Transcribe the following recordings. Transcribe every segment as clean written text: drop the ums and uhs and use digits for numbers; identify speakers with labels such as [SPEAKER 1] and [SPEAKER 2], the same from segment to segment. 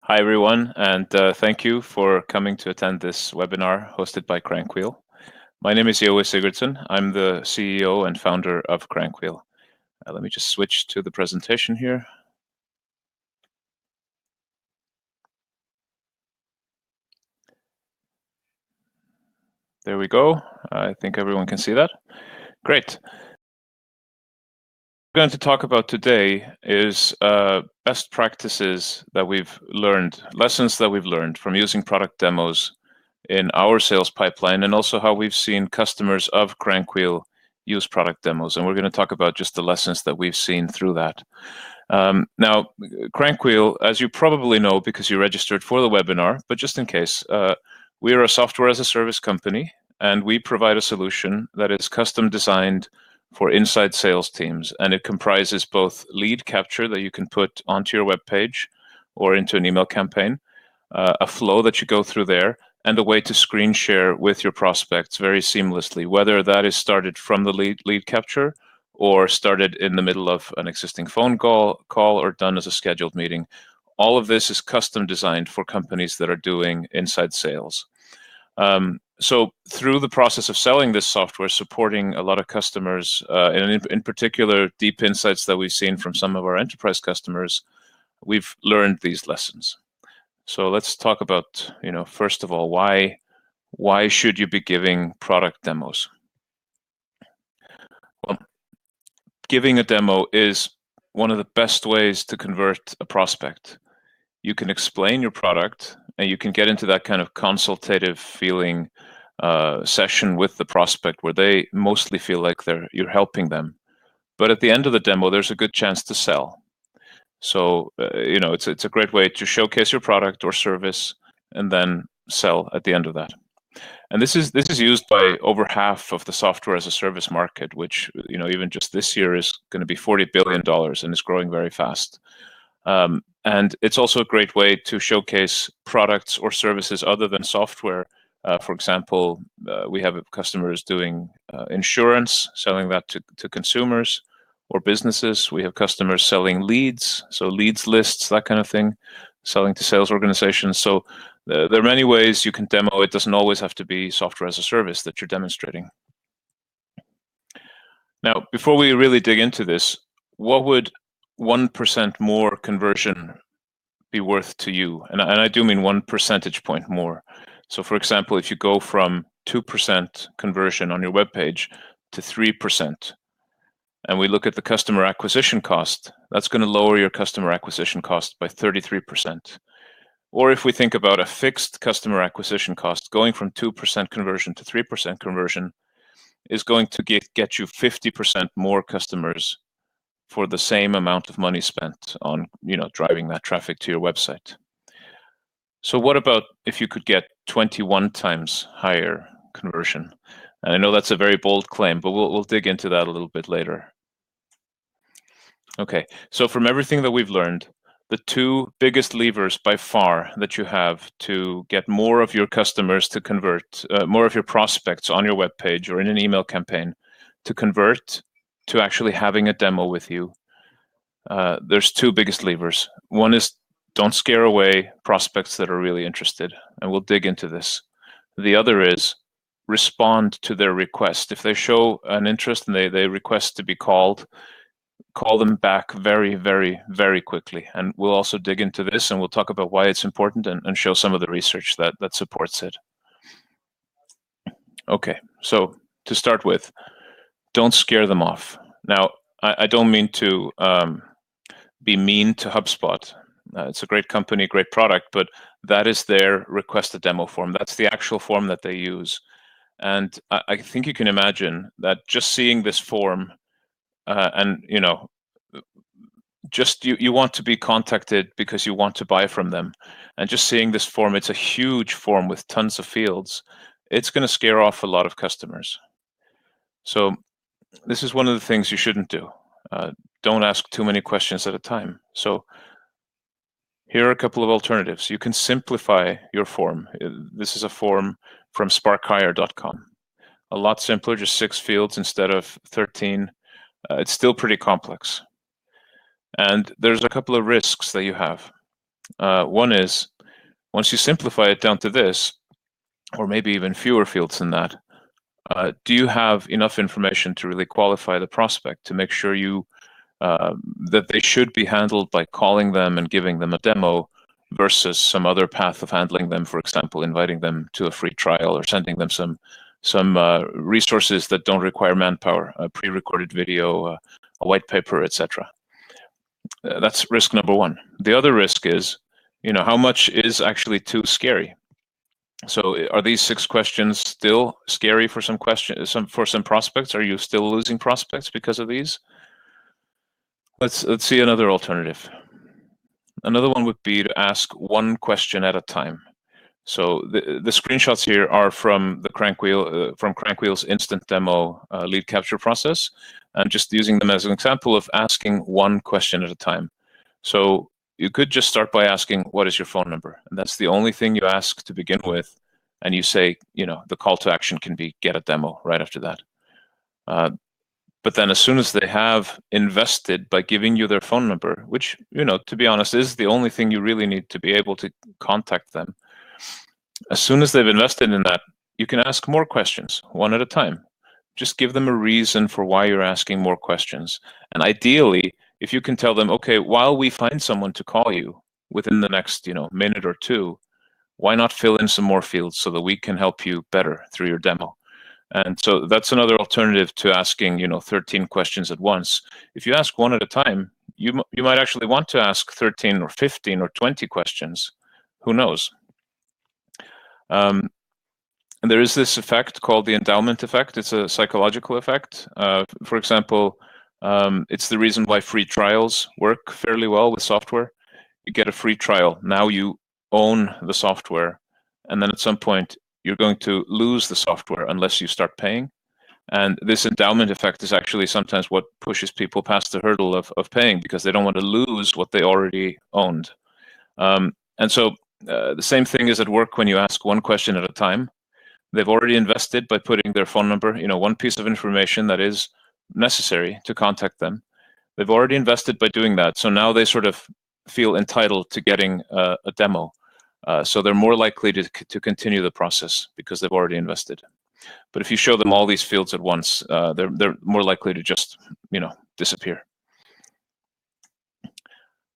[SPEAKER 1] Hi, everyone, and thank you for coming to attend this webinar hosted by Crankwheel. My name is Joe Sigurdsson. I'm the CEO and founder of Crankwheel. Let me just switch to the presentation here. There we go. I think everyone can see that. Great. What we're going to talk about today is best practices that we've learned, lessons that we've learned from using product demos in our sales pipeline, and also how we've seen customers of Crankwheel use product demos. And we're going to talk about just the lessons that we've seen through that. Now, Crankwheel, as you probably know because you registered for the webinar, but just in case, we are a software as a service company, and we provide a solution that is custom designed for inside sales teams, and it comprises both lead capture that you can put onto your web page or into an email campaign, a flow that you go through there, and a way to screen share with your prospects very seamlessly, whether that is started from the lead capture or started in the middle of an existing phone call or done as a scheduled meeting. All of this is custom designed for companies that are doing inside sales. So through the process of selling this software, supporting a lot of customers, and in particular, deep insights that we've seen from some of our enterprise customers, we've learned these lessons. So let's talk about, first of all, why should you be giving product demos? Well, giving a demo is one of the best ways to convert a prospect. You can explain your product, and you can get into that kind of consultative feeling session with the prospect where they mostly feel like you're helping them. But at the end of the demo, there's a good chance to sell. So it's a great way to showcase your product or service and then sell at the end of that. And this is used by over half of the software as a service market, which even just this year is going to be $40 billion and is growing very fast. And it's also a great way to showcase products or services other than software. For example, we have customers doing insurance, selling that to consumers or businesses. We have customers selling leads, so leads lists, that kind of thing, selling to sales organizations. So there are many ways you can demo. It doesn't always have to be software as a service that you're demonstrating. Now, before we really dig into this, what would 1% more conversion be worth to you? And I do mean 1 percentage point more. So for example, if you go from 2% conversion on your webpage to 3%, and we look at the customer acquisition cost, that's going to lower your customer acquisition cost by 33%. Or if we think about a fixed customer acquisition cost, going from 2% conversion to 3% conversion is going to get you 50% more customers for the same amount of money spent on driving that traffic to your website. So what about if you could get 21 times higher conversion? And I know that's a very bold claim, but we'll dig into that a little bit later. Okay, so from everything that we've learned, the two biggest levers by far that you have to get more of your customers to convert, more of your prospects on your webpage or in an email campaign to convert to actually having a demo with you, there's two biggest levers. One is don't scare away prospects that are really interested, and we'll dig into this. The other is respond to their request. If they show an interest and they request to be called, call them back very, very, very quickly. And we'll also dig into this, and we'll talk about why it's important and show some of the research that supports it. Okay, so to start with, don't scare them off. Now, I don't mean to be mean to HubSpot. It's a great company, great product, but that is their request a demo form. That's the actual form that they use. And I think you can imagine that just seeing this form and just you want to be contacted because you want to buy from them. And just seeing this form, it's a huge form with tons of fields. It's going to scare off a lot of customers. So this is one of the things you shouldn't do. Don't ask too many questions at a time. So here are a couple of alternatives. You can simplify your form. This is a form from sparkhire.com. A lot simpler, just 6 fields instead of 13. It's still pretty complex. And there's a couple of risks that you have. One is, once you simplify it down to this, or maybe even fewer fields than that, do you have enough information to really qualify the prospect, to make sure that they should be handled by calling them and giving them a demo versus some other path of handling them, for example, inviting them to a free trial or sending them some resources that don't require manpower, a pre-recorded video, a white paper, etc. That's risk number one. The other risk is, how much is actually too scary? So are these 6 questions still scary for some prospects? Are you still losing prospects because of these? Let's see another alternative. Another one would be to ask one question at a time. So the screenshots here are from the Crankwheel's instant demo lead capture process, and just using them as an example of asking one question at a time. So you could just start by asking, what is your phone number? And that's the only thing you ask to begin with. And you say, the call to action can be get a demo right after that. But then as soon as they have invested by giving you their phone number, which, to be honest, is the only thing you really need to be able to contact them. As soon as they've invested in that, you can ask more questions, one at a time. Just give them a reason for why you're asking more questions. And ideally, if you can tell them, okay, while we find someone to call you within the next, minute or two, why not fill in some more fields so that we can help you better through your demo? And so that's another alternative to asking, 13 questions at once. If you ask one at a time, you might actually want to ask 13 or 15 or 20 questions. Who knows? And there is this effect called the endowment effect. It's a psychological effect. For example, it's the reason why free trials work fairly well with software. You get a free trial. Now you own the software. And then at some point, you're going to lose the software unless you start paying. And this endowment effect is actually sometimes what pushes people past the hurdle of paying, because they don't want to lose what they already owned. And so the same thing is at work when you ask one question at a time. They've already invested by putting their phone number, one piece of information that is necessary to contact them. They've already invested by doing that. So now they sort of feel entitled to getting a demo. So they're more likely to continue the process because they've already invested. But if you show them all these fields at once, they're more likely to just, disappear.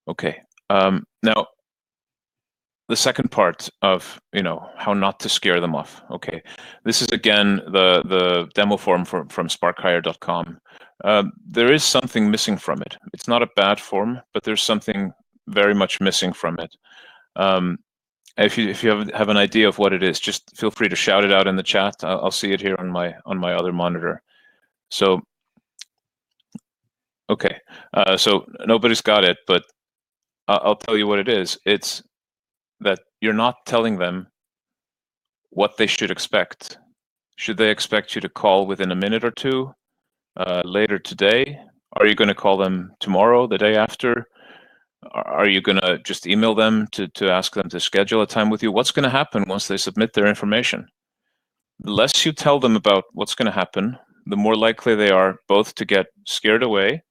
[SPEAKER 1] Okay. Now, the second part of, how not to scare them off. Okay. This is, again, the demo form from sparkhire.com. There is something missing from it. It's not a bad form, but there's something very much missing from it. If you have an idea of what it is, just feel free to shout it out in the chat. I'll see it here on my other monitor. So, okay, so nobody's got it, but I'll tell you what it is. It's that you're not telling them what they should expect. Should they expect you to call within a minute or two, later today? Are you going to call them tomorrow, the day after? Are you going to just email them to ask them to schedule a time with you? What's going to happen once they submit their information? The less you tell them about what's going to happen, the more likely they are both to get scared away,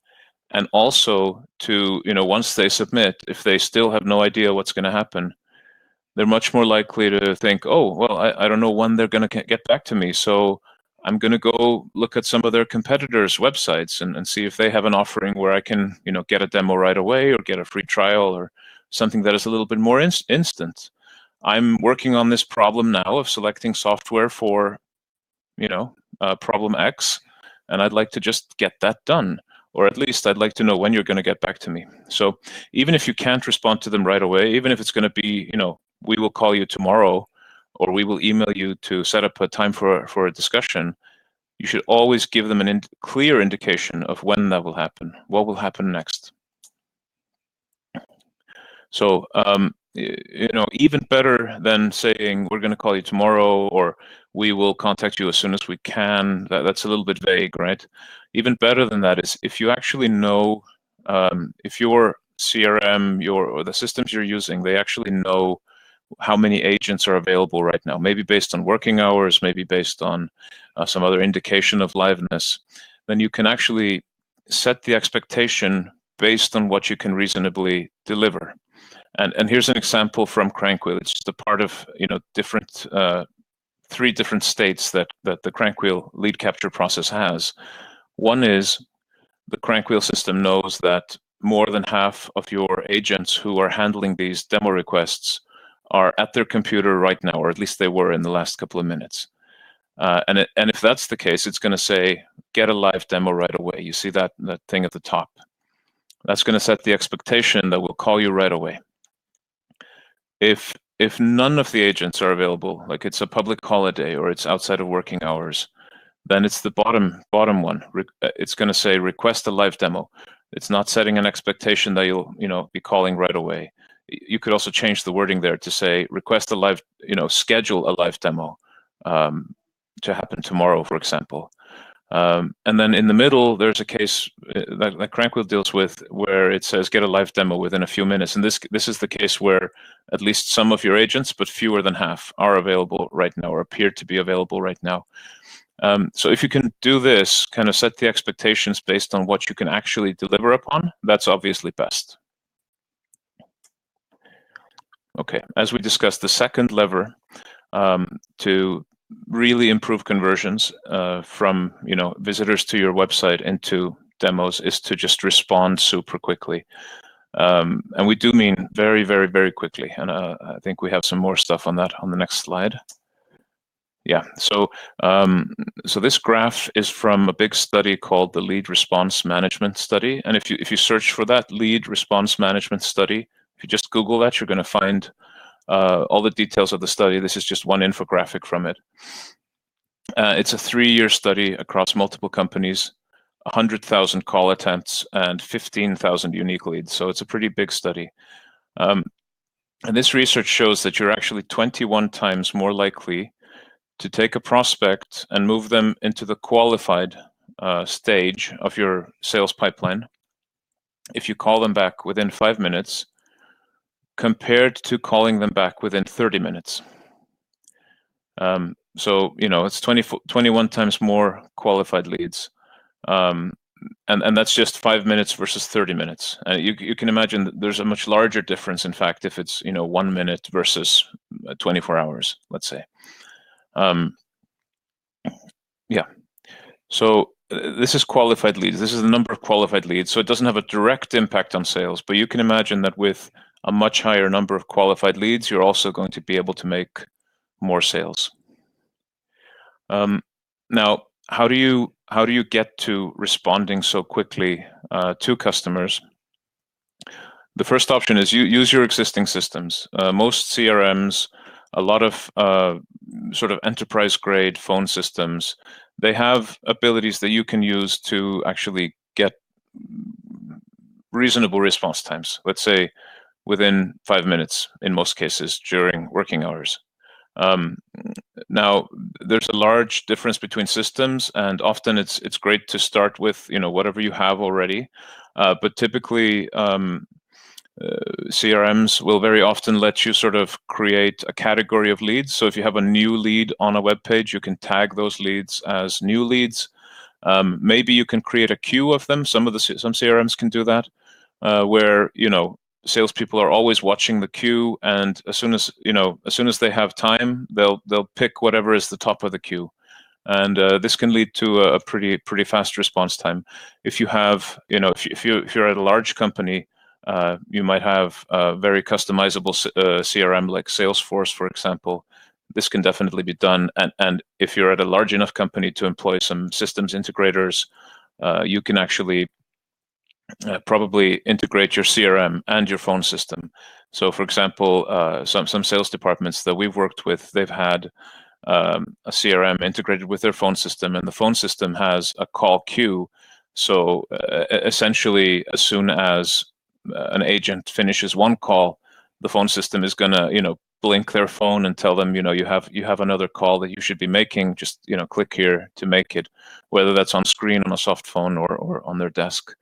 [SPEAKER 1] and also to, once they submit, if they still have no idea what's going to happen, they're much more likely to think, oh, well, I don't know when they're going to get back to me, so I'm going to go look at some of their competitors' websites and see if they have an offering where I can, get a demo right away or get a free trial or something that is a little bit more instant. I'm working on this problem now of selecting software for, problem X, and I'd like to just get that done. Or at least I'd like to know when you're going to get back to me. So even if you can't respond to them right away, even if it's going to be, we will call you tomorrow, or we will email you to set up a time for a discussion, you should always give them a clear indication of when that will happen, what will happen next. So, even better than saying we're going to call you tomorrow or we will contact you as soon as we can, that's a little bit vague, right? Even better than that is if you actually know, if your CRM, or the systems you're using, they actually know how many agents are available right now, maybe based on working hours, maybe based on some other indication of liveness, then you can actually set the expectation based on what you can reasonably deliver. And here's an example from Crankwheel. It's just a part of different 3 different states that the Crankwheel lead capture process has. One is the Crankwheel system knows that more than half of your agents who are handling these demo requests are at their computer right now, or at least they were in the last couple of minutes. And if that's the case, it's going to say, get a live demo right away. You see that thing at the top. That's going to set the expectation that we'll call you right away. If none of the agents are available, like it's a public holiday or it's outside of working hours, then it's the bottom one. It's going to say request a live demo. It's not setting an expectation that you'll be calling right away. You could also change the wording there to say request a live, schedule a live demo to happen tomorrow, for example. And then in the middle, there's a case that Crankwheel deals with where it says get a live demo within a few minutes. And this is the case where at least some of your agents, but fewer than half, are available right now or appear to be available right now. So if you can do this, kind of set the expectations based on what you can actually deliver upon, that's obviously best. Okay, as we discussed, the second lever to really improve conversions from visitors to your website into demos is to just respond super quickly. And we do mean very, very, very quickly. And I think we have some more stuff on that on the next slide. Yeah, so this graph is from a big study called the Lead Response Management Study. And if you search for that Lead Response Management Study, if you just Google that, you're going to find all the details of the study. This is just one infographic from it. It's a 3-year study across multiple companies, 100,000 call attempts, and 15,000 unique leads. So it's a pretty big study. And this research shows that you're actually 21 times more likely to take a prospect and move them into the qualified stage of your sales pipeline if you call them back within 5 minutes compared to calling them back within 30 minutes. So, it's 21 times more qualified leads. And that's just 5 minutes versus 30 minutes. You can imagine that there's a much larger difference, in fact, if it's 1 minute versus 24 hours, let's say. Yeah. So this is qualified leads. This is the number of qualified leads. So it doesn't have a direct impact on sales, but you can imagine that with a much higher number of qualified leads, you're also going to be able to make more sales. Now, how do you get to responding so quickly to customers? The first option is you use your existing systems. Most CRMs, a lot of sort of enterprise-grade phone systems, they have abilities that you can use to actually get reasonable response times. Let's say within 5 minutes in most cases during working hours. Now, there's a large difference between systems, and often it's great to start with whatever you have already. But typically, CRMs will very often let you sort of create a category of leads. So if you have a new lead on a web page, you can tag those leads as new leads. Maybe you can create a queue of them. Some CRMs can do that, where salespeople are always watching the queue, and as soon as they have time, they'll pick whatever is the top of the queue, and this can lead to a pretty fast response time. If you have if you're at a large company, you might have a very customizable CRM like Salesforce, for example. This can definitely be done, and if you're at a large enough company to employ some systems integrators, you can actually probably integrate your CRM and your phone system. So, for example, some sales departments that we've worked with, they've had a CRM integrated with their phone system, and the phone system has a call queue. So, essentially, as soon as an agent finishes one call, the phone system is going to blink their phone and tell them you have another call that you should be making. Just click here to make it, whether that's on screen on a soft phone or on their desk.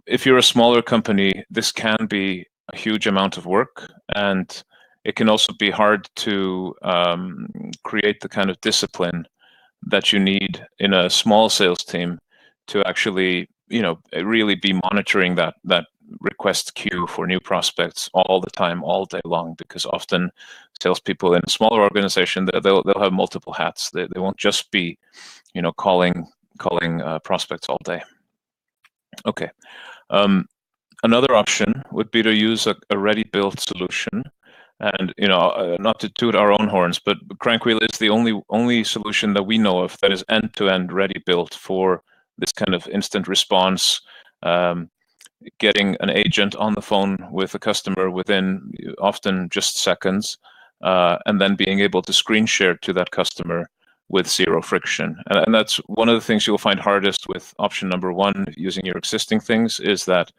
[SPEAKER 1] If you're a smaller company, this can be a huge amount of work, and it can also be hard to create the kind of discipline that you need in a small sales team to actually really be monitoring that request queue for new prospects all the time, all day long, because often salespeople in a smaller organization, they'll have multiple hats. They won't just be, calling prospects all day. Okay. Another option would be to use a ready-built solution. And not to toot our own horns, but Crankwheel is the only solution that we know of that is end-to-end ready built for this kind of instant response, getting an agent on the phone with a customer within often just seconds, and then being able to screen share to that customer with zero friction. And that's one of the things you'll find hardest with option number one, using your existing things, is that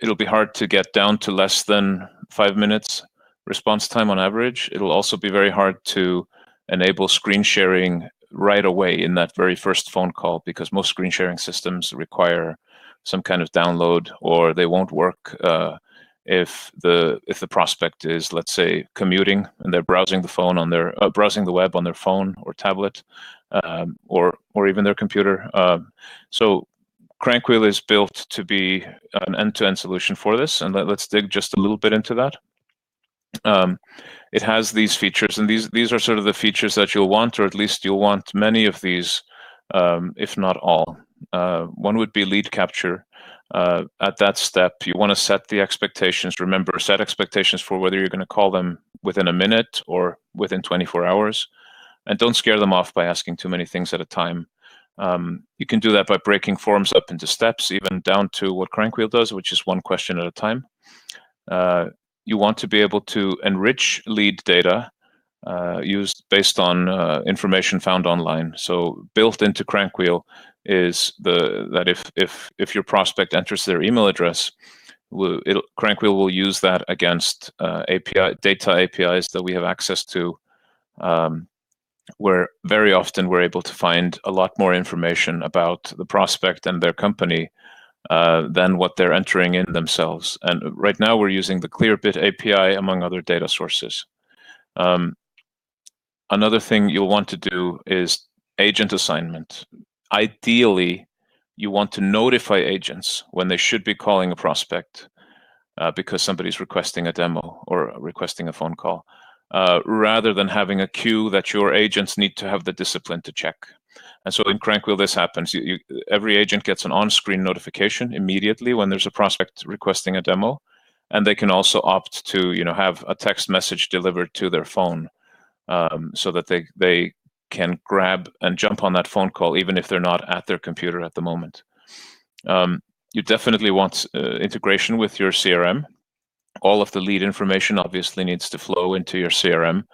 [SPEAKER 1] it'll be hard to get down to less than 5 minutes response time on average. It'll also be very hard to enable screen sharing right away in that very first phone call, because most screen sharing systems require some kind of download, or they won't work if the prospect is, let's say, commuting and they're browsing the phone on their browsing the web on their phone or tablet, or even their computer. So Crankwheel is built to be an end-to-end solution for this, and let's dig just a little bit into that. It has these features, and these are sort of the features that you'll want, or at least you'll want many of these, if not all. One would be lead capture. At that step, you want to set the expectations. Remember, set expectations for whether you're going to call them within a minute or within 24 hours, and don't scare them off by asking too many things at a time. You can do that by breaking forms up into steps, even down to what Crankwheel does, which is one question at a time. You want to be able to enrich lead data used based on information found online. So built into Crankwheel is that if your prospect enters their email address, Crankwheel will use that against data APIs that we have access to, where very often we're able to find a lot more information about the prospect and their company than what they're entering in themselves. And right now we're using the Clearbit API, among other data sources. Another thing you'll want to do is agent assignment. Ideally, you want to notify agents when they should be calling a prospect because somebody's requesting a demo or requesting a phone call, rather than having a queue that your agents need to have the discipline to check. And so in Crankwheel, this happens. Every agent gets an on-screen notification immediately when there's a prospect requesting a demo, and they can also opt to have a text message delivered to their phone, so that they can grab and jump on that phone call even if they're not at their computer at the moment. You definitely want integration with your CRM. All of the lead information obviously needs to flow into your CRM.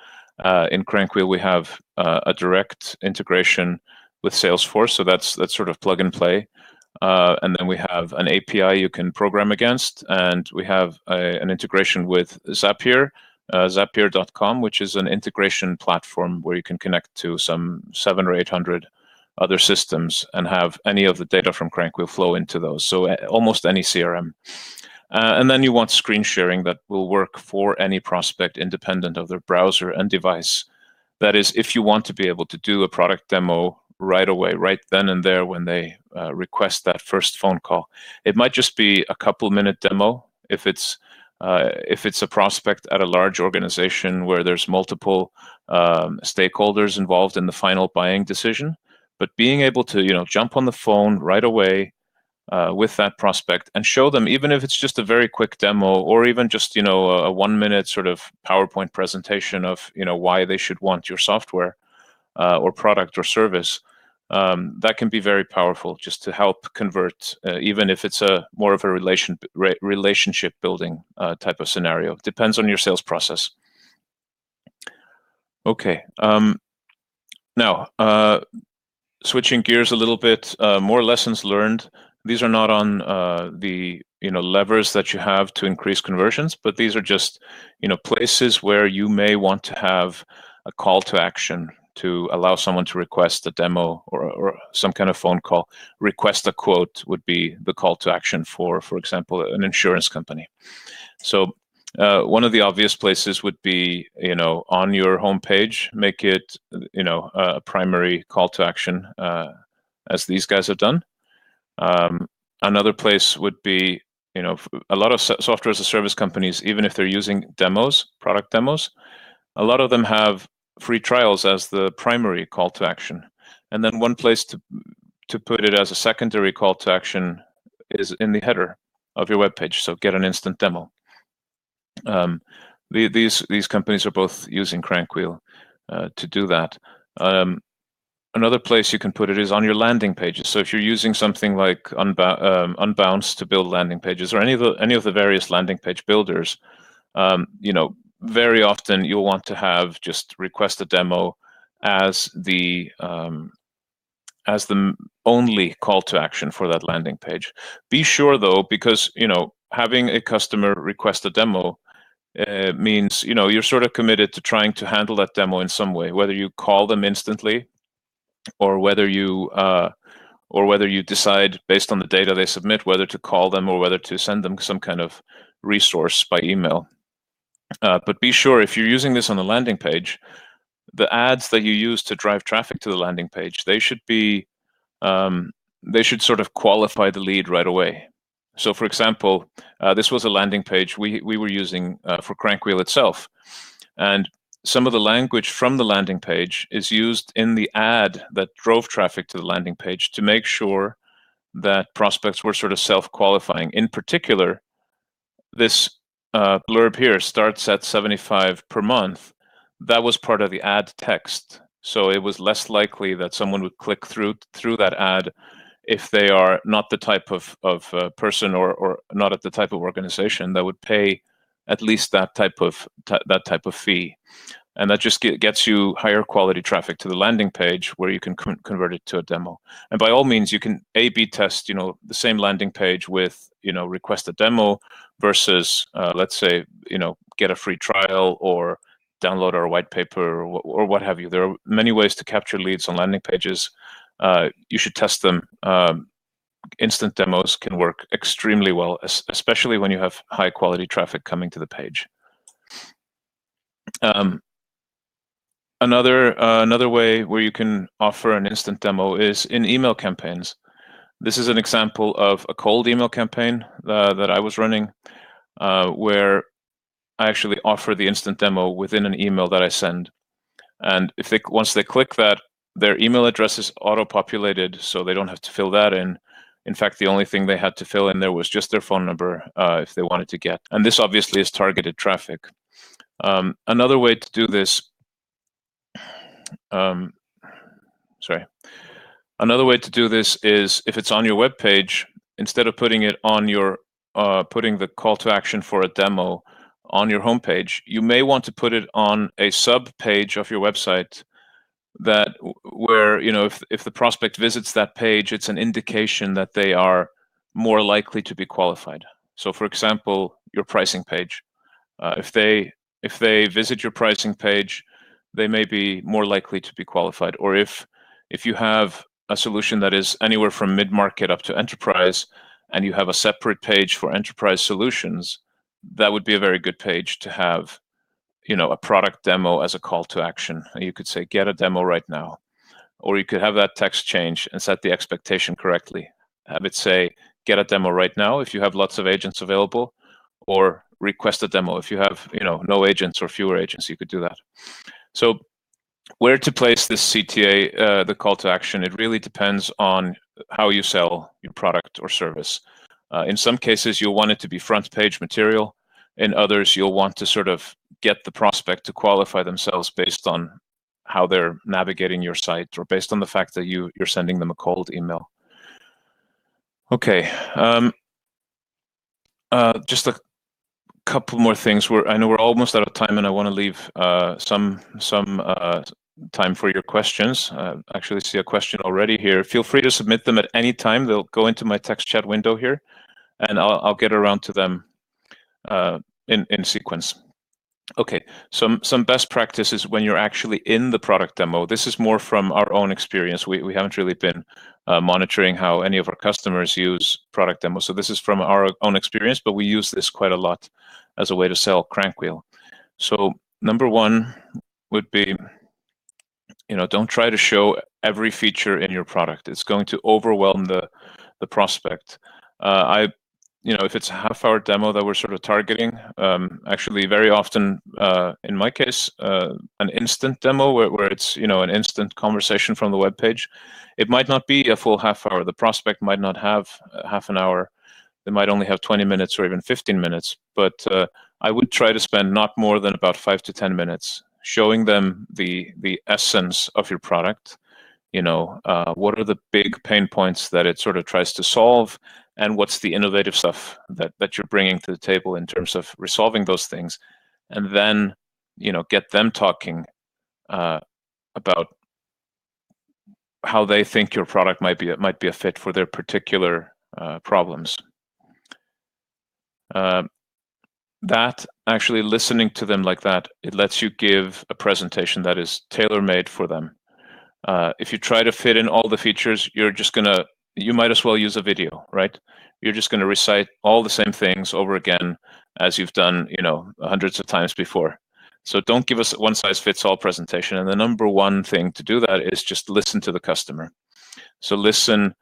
[SPEAKER 1] In Crankwheel, we have a direct integration with Salesforce, so that's sort of plug and play. And then we have an API you can program against, and we have an integration with Zapier, Zapier.com, which is an integration platform where you can connect to some 700 or 800 other systems and have any of the data from Crankwheel flow into those. So almost any CRM. And then you want screen sharing that will work for any prospect independent of their browser and device. That is, if you want to be able to do a product demo right away, right then and there when they request that first phone call. It might just be a couple-minute demo if it's a prospect at a large organization where there's multiple stakeholders involved in the final buying decision. But being able to jump on the phone right away with that prospect and show them, even if it's just a very quick demo or even just a 1 minute sort of PowerPoint presentation of why they should want your software or product or service, that can be very powerful just to help convert, even if it's a more of a relationship building type of scenario. Depends on your sales process. Okay. Now, switching gears a little bit, more lessons learned. These are not on the levers that you have to increase conversions, but these are just places where you may want to have a call to action to allow someone to request a demo or some kind of phone call. Request a quote would be the call to action for example, an insurance company. So one of the obvious places would be on your homepage, make it a primary call to action, as these guys have done. Another place would be, a lot of software as a service companies, even if they're using demos, product demos, a lot of them have free trials as the primary call to action. And then one place to put it as a secondary call to action is in the header of your web page. So get an instant demo. These companies are both using Crankwheel to do that. Another place you can put it is on your landing pages. So if you're using something like Unbounce to build landing pages, or any of the various landing page builders, very often you'll want to have just request a demo as the only call to action for that landing page. Be sure though, because having a customer request a demo means you're sort of committed to trying to handle that demo in some way, whether you call them instantly or whether you decide based on the data they submit whether to call them or whether to send them some kind of resource by email. But be sure, if you're using this on the landing page, the ads that you use to drive traffic to the landing page, they should sort of qualify the lead right away. So for example, this was a landing page we were using for Crankwheel itself. And some of the language from the landing page is used in the ad that drove traffic to the landing page to make sure that prospects were sort of self-qualifying. In particular, this blurb here starts at 75 per month. That was part of the ad text. So it was less likely that someone would click through that ad if they are not the type of person or not at the type of organization that would pay at least that type of fee. And that just gets you higher quality traffic to the landing page where you can convert it to a demo. And by all means, you can A/B test, the same landing page with, request a demo versus, let's say, get a free trial or download our white paper or what have you. There are many ways to capture leads on landing pages. You should test them. Instant demos can work extremely well, especially when you have high quality traffic coming to the page. Another way where you can offer an instant demo is in email campaigns. This is an example of a cold email campaign that I was running, where I actually offer the instant demo within an email that I send. And once they click that, their email address is auto-populated, so they don't have to fill that in. In fact, the only thing they had to fill in there was just their phone number if they wanted to get. And this obviously is targeted traffic. Another way to do this Another way to do this is if it's on your web page, instead of putting it on your putting the call to action for a demo on your homepage, you may want to put it on a sub page of your website where if the prospect visits that page, it's an indication that they are more likely to be qualified. So for example, your pricing page, if they visit your pricing page, they may be more likely to be qualified. Or if you have a solution that is anywhere from mid-market up to enterprise, and you have a separate page for enterprise solutions, that would be a very good page to have, a product demo as a call to action. You could say, get a demo right now. Or you could have that text change and set the expectation correctly. Have it say, get a demo right now if you have lots of agents available, or request a demo if you have, no agents or fewer agents. You could do that. So where to place this CTA, the call to action, it really depends on how you sell your product or service. In some cases, you'll want it to be front page material. In others, you'll want to sort of get the prospect to qualify themselves based on how they're navigating your site or based on the fact that you're sending them a cold email. Okay. Just a couple more things. I know we're almost out of time, and I want to leave some time for your questions. I actually see a question already here. Feel free to submit them at any time. They'll go into my text chat window here, and I'll get around to them in sequence. Okay, some best practices when you're actually in the product demo. This is more from our own experience. We haven't really been monitoring how any of our customers use product demos. So this is from our own experience, but we use this quite a lot as a way to sell Crankwheel. So number one would be, don't try to show every feature in your product. It's going to overwhelm the prospect. If it's a half-hour demo that we're sort of targeting, actually very often, in my case, an instant demo where it's an instant conversation from the web page. It might not be a full half hour. The prospect might not have half an hour. They might only have 20 minutes or even 15 minutes. But I would try to spend not more than about 5 to 10 minutes showing them the essence of your product. What are the big pain points that it sort of tries to solve, and what's the innovative stuff that you're bringing to the table in terms of resolving those things, and then get them talking about how they think your product might be a fit for their particular problems. That actually listening to them like that, it lets you give a presentation that is tailor-made for them. If you try to fit in all the features, you might as well use a video, right? You're just going to recite all the same things over again as you've done, hundreds of times before. So don't give us a one-size-fits-all presentation. And the number one thing to do that is just listen to the customer. So listen,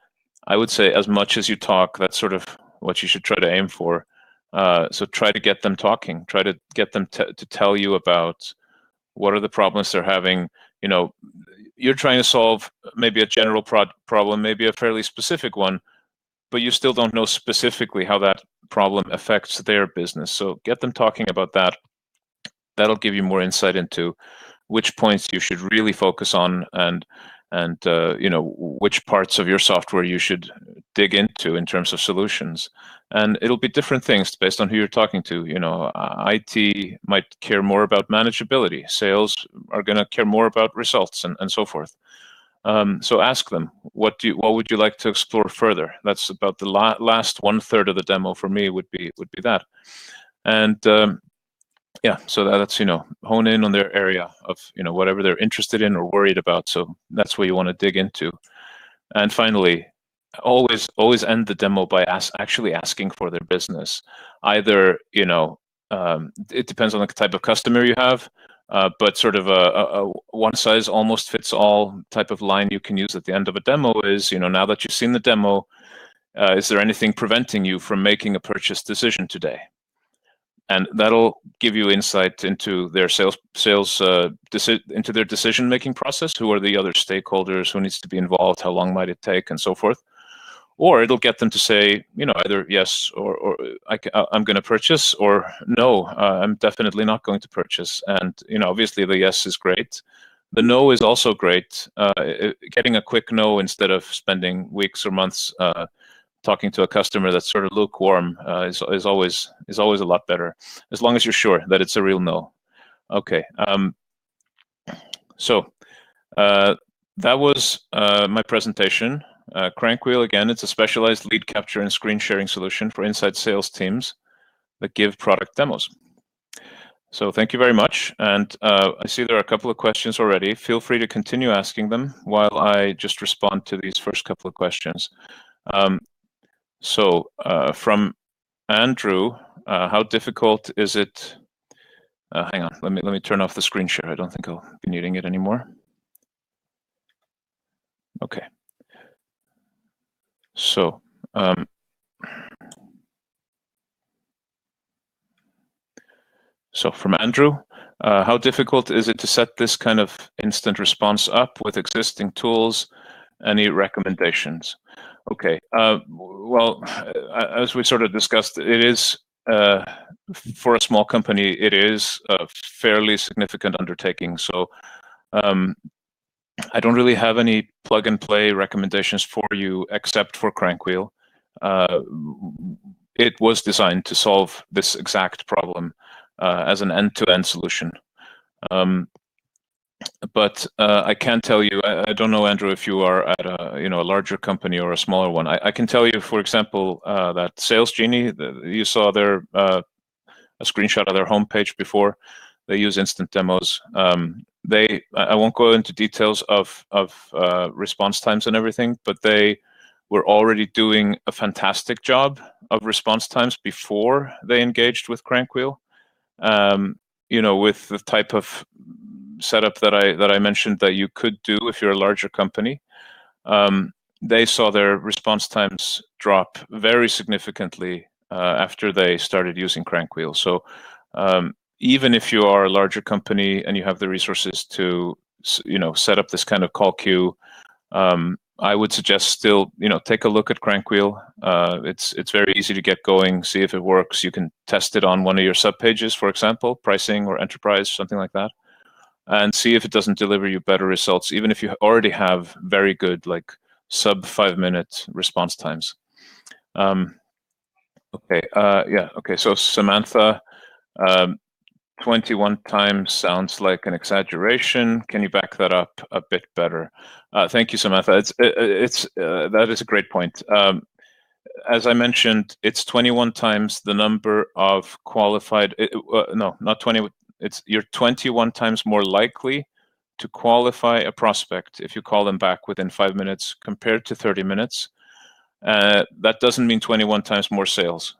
[SPEAKER 1] I would say, as much as you talk. That's sort of what you should try to aim for. So try to get them talking. Try to get them to tell you about what are the problems they're having. You're trying to solve maybe a general problem, maybe a fairly specific one, but you still don't know specifically how that problem affects their business. So get them talking about that. That'll give you more insight into which points you should really focus on, and which parts of your software you should dig into in terms of solutions. And it'll be different things based on who you're talking to. IT might care more about manageability. Sales are going to care more about results, and so forth. So ask them, what would you like to explore further? That's about the last 1/3 of the demo for me would be that. And yeah, so that's hone in on their area of whatever they're interested in or worried about. So that's what you want to dig into. And finally, always end the demo by actually asking for their business. Either it depends on the type of customer you have, but sort of a one size almost fits all type of line you can use at the end of a demo is, now that you've seen the demo, is there anything preventing you from making a purchase decision today? And that'll give you insight into their into their decision-making process. Who are the other stakeholders? Who needs to be involved? How long might it take? And so forth. Or it'll get them to say, either yes or I'm going to purchase, or no, I'm definitely not going to purchase. And obviously the yes is great. The no is also great. Getting a quick no instead of spending weeks or months talking to a customer that's sort of lukewarm is always a lot better, as long as you're sure that it's a real no. Okay. So that was my presentation. Crankwheel, again, it's a specialized lead capture and screen sharing solution for inside sales teams that give product demos. So thank you very much. And I see there are a couple of questions already. Feel free to continue asking them while I just respond to these first couple of questions. So from Andrew, how difficult is it? Hang on, let me turn off the screen share. I don't think I'll be needing it anymore. Okay. So from Andrew, how difficult is it to set this kind of instant response up with existing tools? Any recommendations? Okay. Well, as we sort of discussed, it is for a small company, it is a fairly significant undertaking. So I don't really have any plug and play recommendations for you except for Crankwheel. It was designed to solve this exact problem as an end-to-end solution. But I can tell you, I don't know, Andrew, if you are at a larger company or a smaller one. I can tell you, for example, that Sales Genie, you saw their a screenshot of their homepage before. They use instant demos. I won't go into details of response times and everything, but they were already doing a fantastic job of response times before they engaged with Crankwheel. With the type of setup that I mentioned that you could do if you're a larger company. they saw their response times drop very significantly after they started using Crankwheel. So even if you are a larger company and you have the resources to set up this kind of call queue, I would suggest still take a look at Crankwheel. It's very easy to get going, see if it works. You can test it on one of your subpages, for example, pricing or enterprise, something like that, and see if it doesn't deliver you better results, even if you already have very good, like sub 5-minute response times. Okay, yeah, okay, so Samantha, 21 times sounds like an exaggeration. Can you back that up a bit better? Thank you, Samantha. That is a great point. As I mentioned, it's 21 times the number of qualified. No, not 20. You're 21 times more likely to qualify a prospect if you call them back within 5 minutes compared to 30 minutes. That doesn't mean 21 times more sales.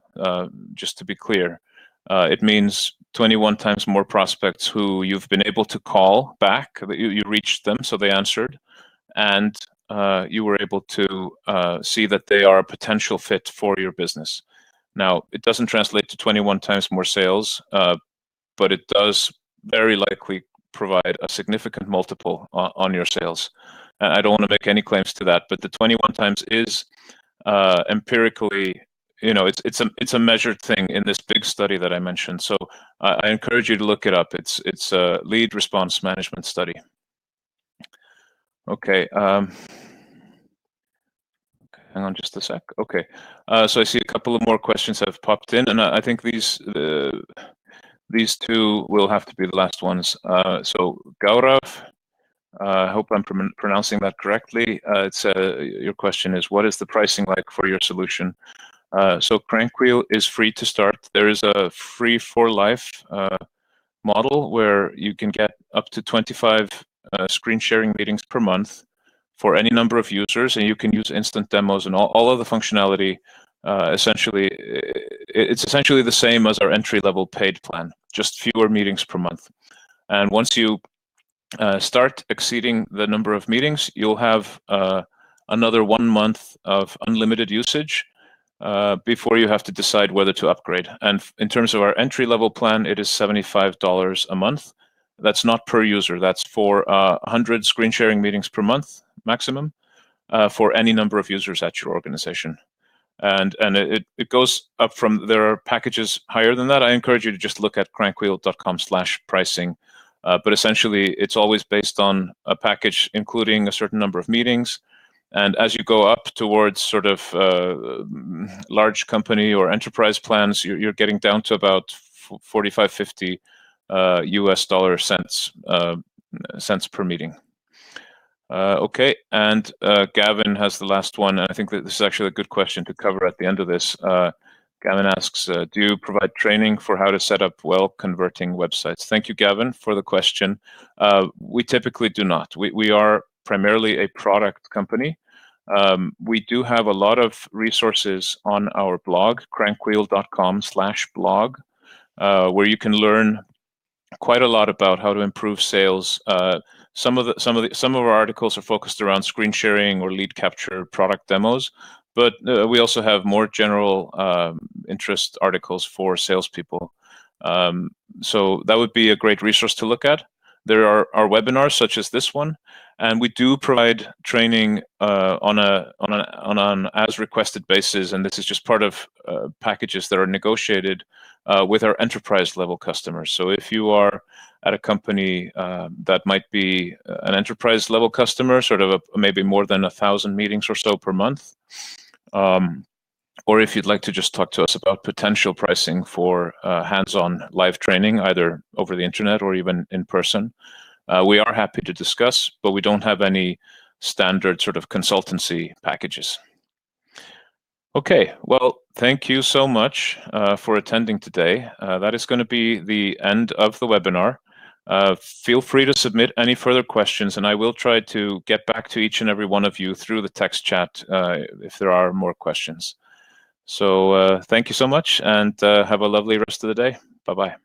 [SPEAKER 1] Just to be clear, it means 21 times more prospects who you've been able to call back. You reached them, so they answered, and you were able to see that they are a potential fit for your business. Now, it doesn't translate to 21 times more sales, but it does very likely provide a significant multiple on your sales. I don't want to make any claims to that, but the 21 times is empirically, it's a measured thing in this big study that I mentioned. So I encourage you to look it up. It's a lead response management study. Okay. Hang on just a sec. Okay. So I see a couple of more questions have popped in, and I think these two will have to be the last ones. So Gaurav, I hope I'm pronouncing that correctly. Your question is, what is the pricing like for your solution? So Crankwheel is free to start. There is a free for life model where you can get up to 25 screen sharing meetings per month for any number of users, and you can use instant demos and all of the functionality. It's essentially the same as our entry-level paid plan, just fewer meetings per month. And once you start exceeding the number of meetings, you'll have another 1 month of unlimited usage before you have to decide whether to upgrade. And in terms of our entry-level plan, it is $75 a month. That's not per user. That's for 100 screen sharing meetings per month maximum for any number of users at your organization. And it goes up from, there are packages higher than that. I encourage you to just look at crankwheel.com/pricing. But essentially, it's always based on a package including a certain number of meetings. And as you go up towards sort of large company or enterprise plans, you're getting down to about 45, 50 US dollar cents per meeting. Okay, and Gavin has the last one. I think that this is actually a good question to cover at the end of this. Gavin asks, do you provide training for how to set up well-converting websites? Thank you, Gavin, for the question. We typically do not. We are primarily a product company. We do have a lot of resources on our blog, crankwheel.com/blog, where you can learn quite a lot about how to improve sales. Some of our articles are focused around screen sharing or lead capture product demos, but we also have more general interest articles for salespeople. So that would be a great resource to look at. There are our webinars such as this one, and we do provide training on an as requested basis, and this is just part of packages that are negotiated with our enterprise level customers. So if you are at a company that might be an enterprise level customer, sort of maybe more than 1,000 meetings or so per month, or if you'd like to just talk to us about potential pricing for hands-on live training, either over the internet or even in person, we are happy to discuss, but we don't have any standard sort of consultancy packages. Okay, well, thank you so much for attending today. That is going to be the end of the webinar. Feel free to submit any further questions, and I will try to get back to each and every one of you through the text chat if there are more questions. So thank you so much, and have a lovely rest of the day. Bye-bye.